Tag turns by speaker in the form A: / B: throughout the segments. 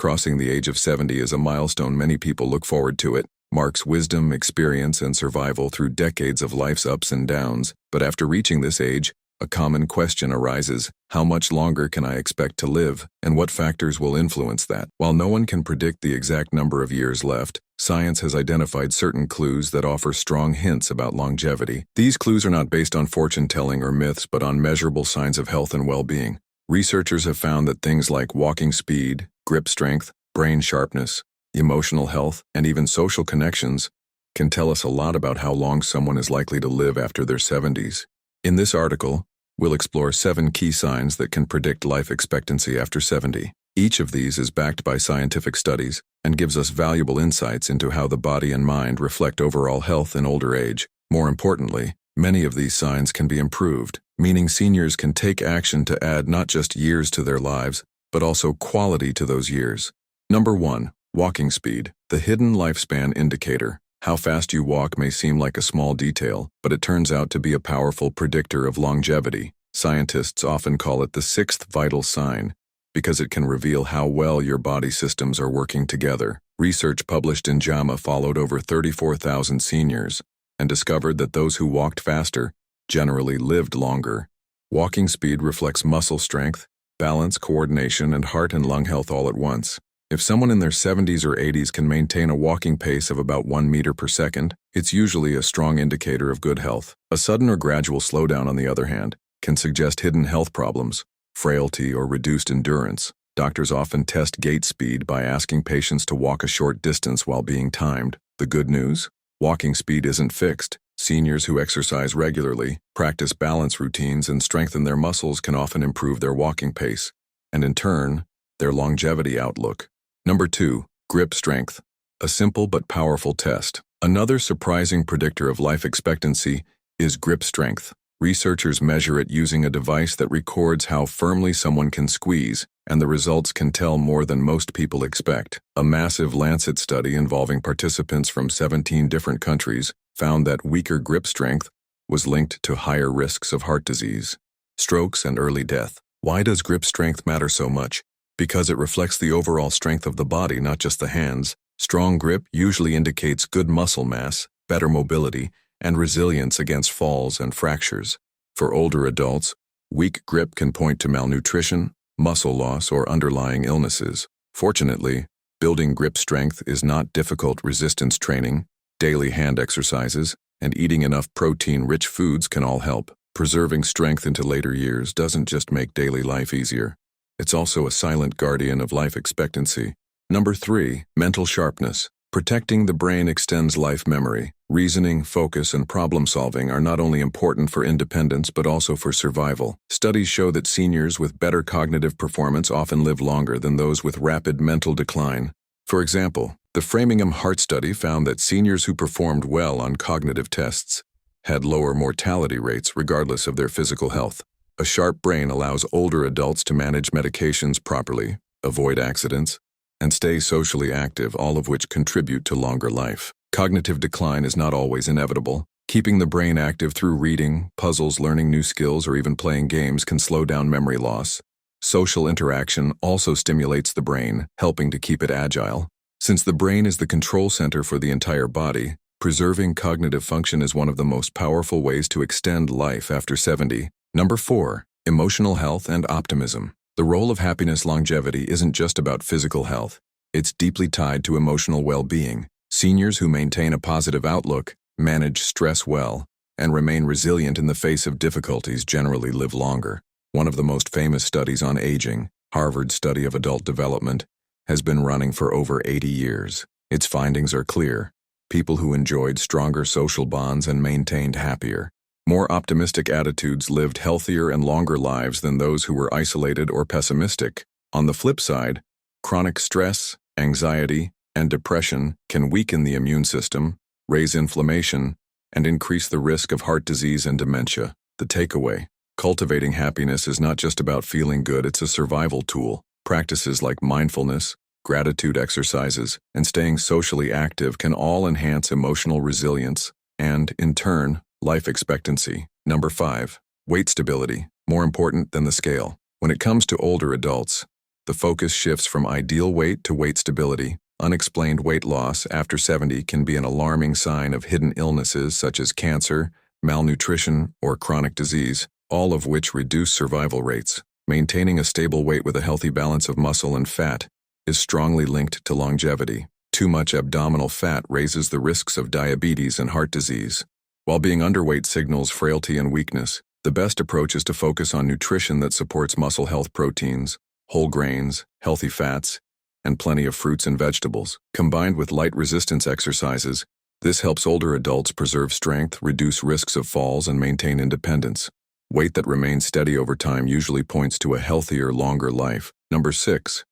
A: Crossing the age of 70 is a milestone many people look forward to. It marks wisdom, experience, and survival through decades of life's ups and downs. But after reaching this age, a common question arises: how much longer can I expect to live, and what factors will influence that? While no one can predict the exact number of years left, science has identified certain clues that offer strong hints about longevity. These clues are not based on fortune-telling or myths, but on measurable signs of health and well-being. Researchers have found that things like walking speed, grip strength, brain sharpness, emotional health, and even social connections can tell us a lot about how long someone is likely to live after their 70s. In this article, we'll explore 7 key signs that can predict life expectancy after 70. Each of these is backed by scientific studies and gives us valuable insights into how the body and mind reflect overall health in older age. More importantly, many of these signs can be improved, meaning seniors can take action to add not just years to their lives, but also quality to those years. Number 1. Walking speed, the hidden lifespan indicator. How fast you walk may seem like a small detail, but it turns out to be a powerful predictor of longevity. Scientists often call it the 6th vital sign, because it can reveal how well your body systems are working together. Research published in JAMA followed over 34,000 seniors and discovered that those who walked faster generally lived longer. Walking speed reflects muscle strength, balance, coordination, and heart and lung health all at once. If someone in their 70s or 80s can maintain a walking pace of about 1 meter per second, it's usually a strong indicator of good health. A sudden or gradual slowdown, on the other hand, can suggest hidden health problems, frailty, or reduced endurance. Doctors often test gait speed by asking patients to walk a short distance while being timed. The good news? Walking speed isn't fixed. Seniors who exercise regularly, practice balance routines, and strengthen their muscles can often improve their walking pace, and in turn, their longevity outlook. Number 2. Grip strength, a simple but powerful test. Another surprising predictor of life expectancy is grip strength. Researchers measure it using a device that records how firmly someone can squeeze, and the results can tell more than most people expect. A massive Lancet study involving participants from 17 different countries found that weaker grip strength was linked to higher risks of heart disease, strokes, and early death. Why does grip strength matter so much? Because it reflects the overall strength of the body, not just the hands. Strong grip usually indicates good muscle mass, better mobility, and resilience against falls and fractures. For older adults, weak grip can point to malnutrition, muscle loss, or underlying illnesses. Fortunately, building grip strength is not difficult. Resistance training, daily hand exercises, and eating enough protein-rich foods can all help. Preserving strength into later years doesn't just make daily life easier. It's also a silent guardian of life expectancy. Number 3. Mental sharpness. Protecting the brain extends life memory. Reasoning, focus, and problem-solving are not only important for independence but also for survival. Studies show that seniors with better cognitive performance often live longer than those with rapid mental decline. For example, the Framingham Heart Study found that seniors who performed well on cognitive tests had lower mortality rates regardless of their physical health. A sharp brain allows older adults to manage medications properly, avoid accidents, and stay socially active, all of which contribute to longer life. Cognitive decline is not always inevitable. Keeping the brain active through reading, puzzles, learning new skills, or even playing games can slow down memory loss. Social interaction also stimulates the brain, helping to keep it agile. Since the brain is the control center for the entire body, preserving cognitive function is one of the most powerful ways to extend life after 70. Number 4. Emotional health and optimism. The role of happiness longevity isn't just about physical health. It's deeply tied to emotional well-being. Seniors who maintain a positive outlook, manage stress well, and remain resilient in the face of difficulties generally live longer. One of the most famous studies on aging, Harvard's study of adult development, has been running for over 80 years. Its findings are clear. People who enjoyed stronger social bonds and maintained happier, more optimistic attitudes lived healthier and longer lives than those who were isolated or pessimistic. On the flip side, chronic stress, anxiety, and depression can weaken the immune system, raise inflammation, and increase the risk of heart disease and dementia. The takeaway: cultivating happiness is not just about feeling good, it's a survival tool. Practices like mindfulness, gratitude exercises, and staying socially active can all enhance emotional resilience and, in turn, life expectancy. Number 5. Weight stability, more important than the scale. When it comes to older adults, The focus shifts from ideal weight to weight stability. Unexplained weight loss after 70 can be an alarming sign of hidden illnesses such as cancer, malnutrition, or chronic disease, all of which reduce survival rates. Maintaining a stable weight with a healthy balance of muscle and fat is strongly linked to longevity. Too much abdominal fat raises the risks of diabetes and heart disease. While being underweight signals frailty and weakness, the best approach is to focus on nutrition that supports muscle health: proteins, whole grains, healthy fats, and plenty of fruits and vegetables. Combined with light resistance exercises, this helps older adults preserve strength, reduce risks of falls, and maintain independence. Weight that remains steady over time usually points to a healthier, longer life. Number 6.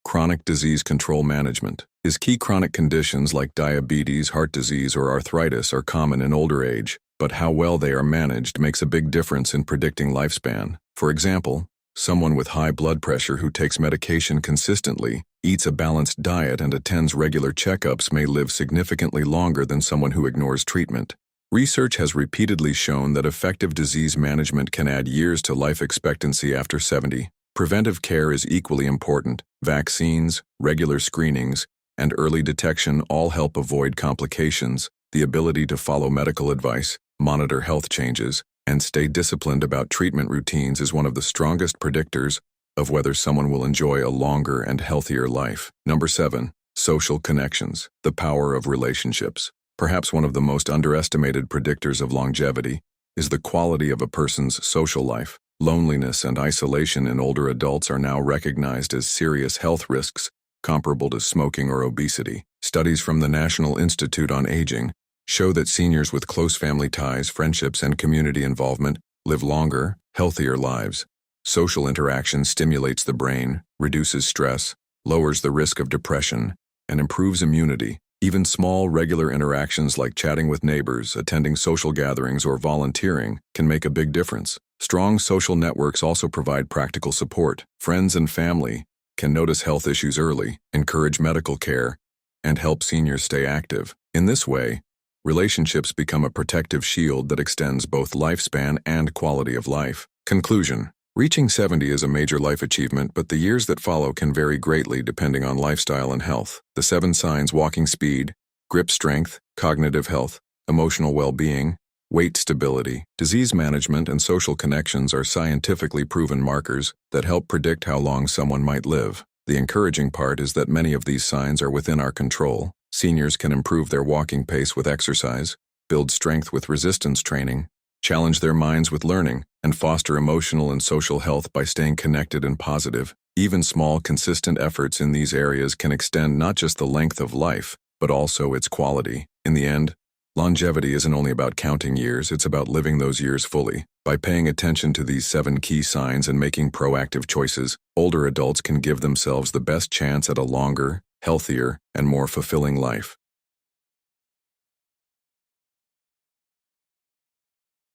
A: Chronic disease control management is key. Chronic conditions like diabetes, heart disease, or arthritis are common in older age, but how well they are managed makes a big difference in predicting lifespan. For example, someone with high blood pressure who takes medication consistently, eats a balanced diet, and attends regular checkups may live significantly longer than someone who ignores treatment. Research has repeatedly shown that effective disease management can add years to life expectancy after 70. Preventive care is equally important. Vaccines, regular screenings, and early detection all help avoid complications. The ability to follow medical advice, monitor health changes, and stay disciplined about treatment routines is one of the strongest predictors of whether someone will enjoy a longer and healthier life. Number 7. Social connections. The power of relationships. Perhaps one of the most underestimated predictors of longevity is the quality of a person's social life. Loneliness and isolation in older adults are now recognized as serious health risks, comparable to smoking or obesity. Studies from the National Institute on Aging show that seniors with close family ties, friendships, and community involvement live longer, healthier lives. Social interaction stimulates the brain, reduces stress, lowers the risk of depression, and improves immunity. Even small, regular interactions like chatting with neighbors, attending social gatherings, or volunteering can make a big difference. Strong social networks also provide practical support. Friends and family can notice health issues early, encourage medical care, and help seniors stay active. In this way, relationships become a protective shield that extends both lifespan and quality of life. Conclusion. Reaching 70 is a major life achievement, but the years that follow can vary greatly depending on lifestyle and health. The 7 signs: walking speed, grip strength, cognitive health, emotional well-being, weight stability, disease management, and social connections are scientifically proven markers that help predict how long someone might live. The encouraging part is that many of these signs are within our control. Seniors can improve their walking pace with exercise, build strength with resistance training, challenge their minds with learning, and foster emotional and social health by staying connected and positive. Even small, consistent efforts in these areas can extend not just the length of life, but also its quality. In the end, longevity isn't only about counting years, it's about living those years fully. By paying attention to these 7 key signs and making proactive choices, older adults can give themselves the best chance at a longer, healthier, and more fulfilling life.